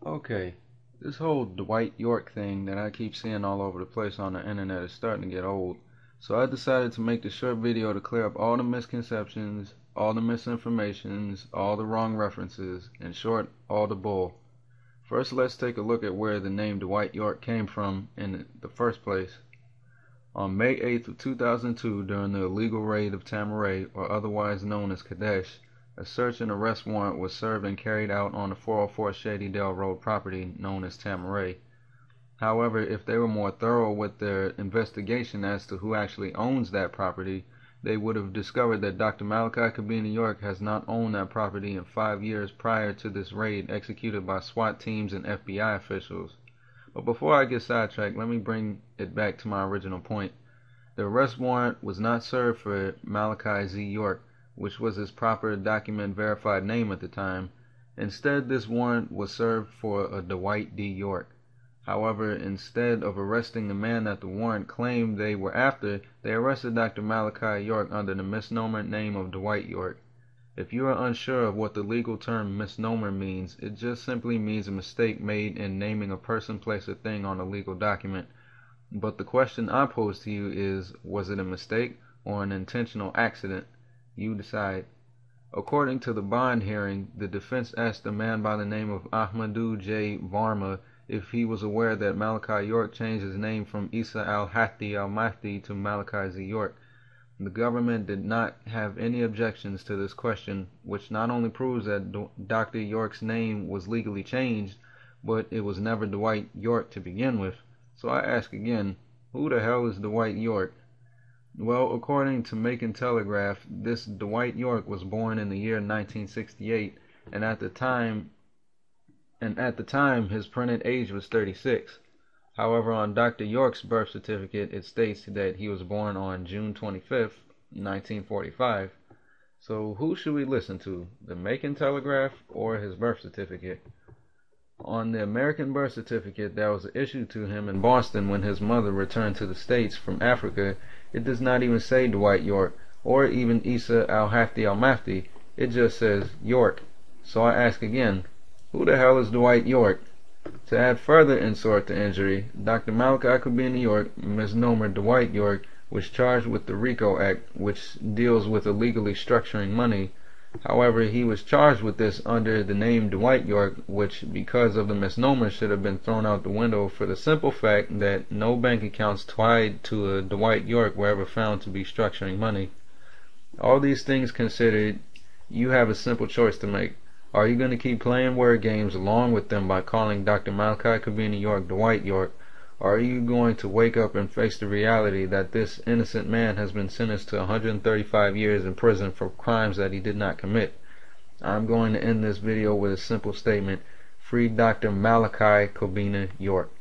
Okay, this whole Dwight York thing that I keep seeing all over the place on the internet is starting to get old. So I decided to make this short video to clear up all the misconceptions, all the misinformations, all the wrong references, in short, all the bull. First, let's take a look at where the name Dwight York came from in the first place. On May 8th of 2002, during the illegal raid of Tamaray, or otherwise known as Kadesh, a search and arrest warrant was served and carried out on the 404 Shady Dale Road property known as Tamaray. However, if they were more thorough with their investigation as to who actually owns that property, they would have discovered that Dr. Malachi Kobina York has not owned that property in 5 years prior to this raid executed by SWAT teams and FBI officials. But before I get sidetracked, let me bring it back to my original point. The arrest warrant was not served for Malachi Z. York, which was his proper document verified name at the time. Instead, this warrant was served for a Dwight D. York. However, instead of arresting the man that the warrant claimed they were after, they arrested Dr. Malachi York under the misnomer name of Dwight York. If you are unsure of what the legal term misnomer means, it just simply means a mistake made in naming a person, place, or thing on a legal document. But the question I pose to you is, was it a mistake or an intentional accident? You decide. According to the bond hearing, the defense asked a man by the name of Ahmadu J. Varma if he was aware that Malachi York changed his name from Isa al-Hadi al-Mahdi to Malachi Z. York. The government did not have any objections to this question, which not only proves that Dr. York's name was legally changed, but it was never Dwight York to begin with. So I ask again, who the hell is Dwight York? Well, according to Macon Telegraph, this Dwight York was born in the year 1968, and at the time his printed age was 36. However, on Dr. York's birth certificate, it states that he was born on June 25th, 1945. So who should we listen to, the Macon Telegraph or his birth certificate? On the American birth certificate that was issued to him in Boston when his mother returned to the States from Africa, it does not even say Dwight York, or even Isa al-Hadi al-Mahdi. It just says York. So I ask again, who the hell is Dwight York? To add further insult to injury, Dr. Malachi Kobina York, misnomer Dwight York, was charged with the RICO Act, which deals with illegally structuring money. However, he was charged with this under the name Dwight York, which, because of the misnomer, should have been thrown out the window for the simple fact that no bank accounts tied to a Dwight York were ever found to be structuring money. All these things considered, you have a simple choice to make. Are you going to keep playing word games along with them by calling Dr. Malachi Kobina York Dwight York? Or are you going to wake up and face the reality that this innocent man has been sentenced to 135 years in prison for crimes that he did not commit? I'm going to end this video with a simple statement: free Dr. Malachi Kobina York.